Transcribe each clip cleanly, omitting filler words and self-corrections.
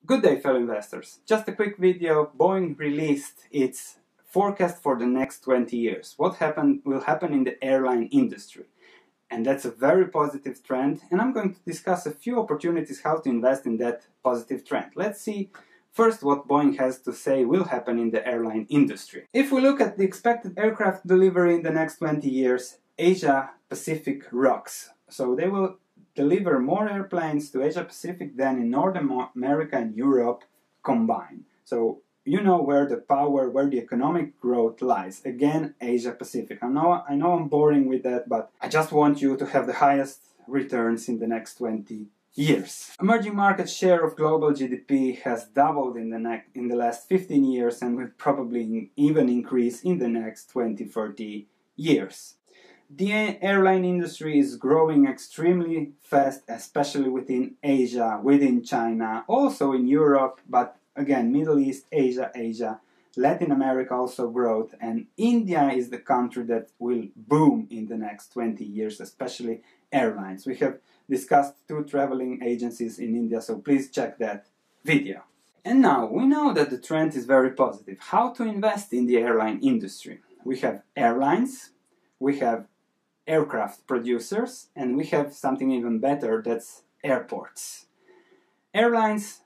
Good day, fellow investors. Just a quick video. Boeing released its forecast for the next 20 years. What will happen in the airline industry. And that's a very positive trend. And I'm going to discuss a few opportunities how to invest in that positive trend. Let's see first what Boeing has to say will happen in the airline industry. If we look at the expected aircraft delivery in the next 20 years, Asia Pacific rocks. So they will deliver more airplanes to Asia Pacific than in North America and Europe combined. So you know where the power, where the economic growth lies. Again, Asia Pacific. I know I'm boring with that, but I just want you to have the highest returns in the next 20 years. Emerging market share of global GDP has doubled in the last 15 years and will probably even increase in the next 20-30 years. The airline industry is growing extremely fast, especially within Asia, within China, also in Europe, but again, Middle East, Asia, Latin America also growth, and India is the country that will boom in the next 20 years, especially airlines. We have discussed 2 traveling agencies in India, so please check that video. And now, we know that the trend is very positive. How to invest in the airline industry? We have airlines, we have aircraft producers, and we have something even better, that's airports. Airlines,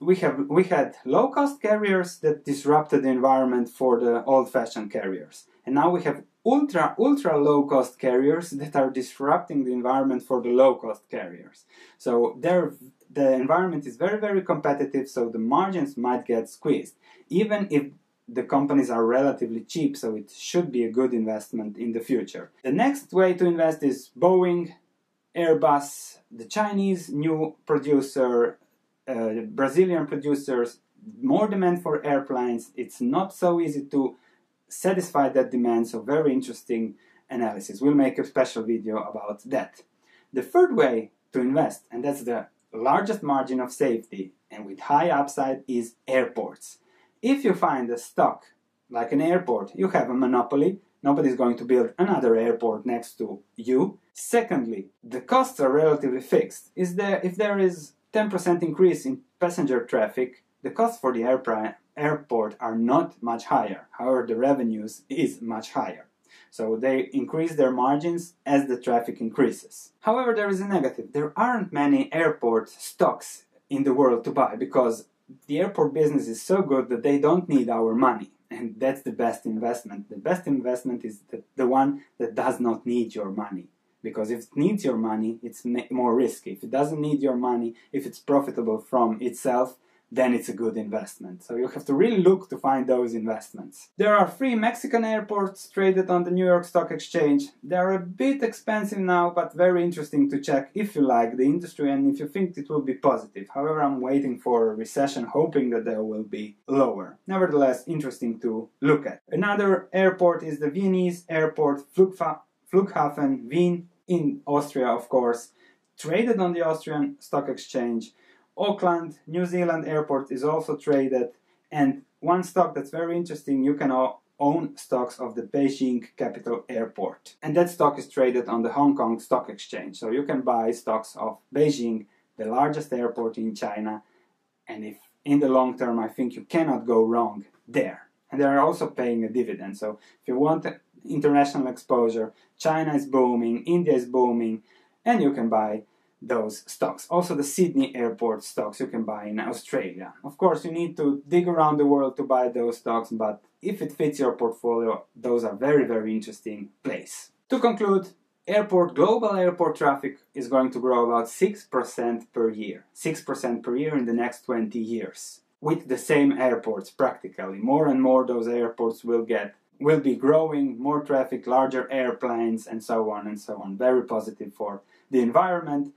we had low-cost carriers that disrupted the environment for the old-fashioned carriers. And now we have ultra low-cost carriers that are disrupting the environment for the low-cost carriers. So the environment is very competitive, so the margins might get squeezed. Even if the companies are relatively cheap, so it should be a good investment in the future. The next way to invest is Boeing, Airbus, the Chinese new producer, Brazilian producers, more demand for airplanes. It's not so easy to satisfy that demand, so very interesting analysis. We'll make a special video about that. The third way to invest, and that's the largest margin of safety and with high upside, is airports. If you find a stock like an airport, you have a monopoly. Nobody's going to build another airport next to you. Secondly, the costs are relatively fixed. If there is 10% increase in passenger traffic, the costs for the airport are not much higher. However, the revenues is much higher. So they increase their margins as the traffic increases. However, there is a negative. There aren't many airport stocks in the world to buy because the airport business is so good that they don't need our money. And that's the best investment. The best investment is the one that does not need your money. Because if it needs your money, it's more risky. If it doesn't need your money, if it's profitable from itself, then it's a good investment. So you have to really look to find those investments. There are 3 Mexican airports traded on the New York Stock Exchange. They're a bit expensive now, but very interesting to check if you like the industry and if you think it will be positive. However, I'm waiting for a recession, hoping that they will be lower. Nevertheless, interesting to look at. Another airport is the Viennese airport, Flughafen Wien, in Austria, of course, traded on the Austrian Stock Exchange. Auckland, New Zealand airport is also traded, and one stock that's very interesting, you can own stocks of the Beijing Capital Airport. And that stock is traded on the Hong Kong Stock Exchange. So you can buy stocks of Beijing, the largest airport in China, and if in the long term, I think you cannot go wrong there. And they are also paying a dividend. So if you want international exposure, China is booming, India is booming, and you can buy those stocks. Also the Sydney airport stocks you can buy in Australia. Of course, you need to dig around the world to buy those stocks, but if it fits your portfolio, those are very interesting plays. To conclude, global airport traffic is going to grow about 6% per year. 6% per year in the next 20 years. With the same airports practically. More and more those airports will be growing, more traffic, larger airplanes, and so on and so on. Very positive for the environment.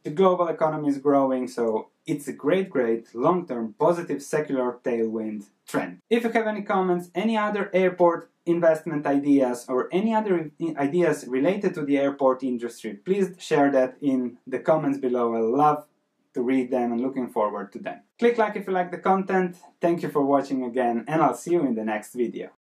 The global economy is growing, so it's a great long-term positive secular tailwind trend. If you have any comments, any other airport investment ideas, or any other ideas related to the airport industry, please share that in the comments below. I love to read them and looking forward to them. Click like if you like the content. Thank you for watching again, and I'll see you in the next video.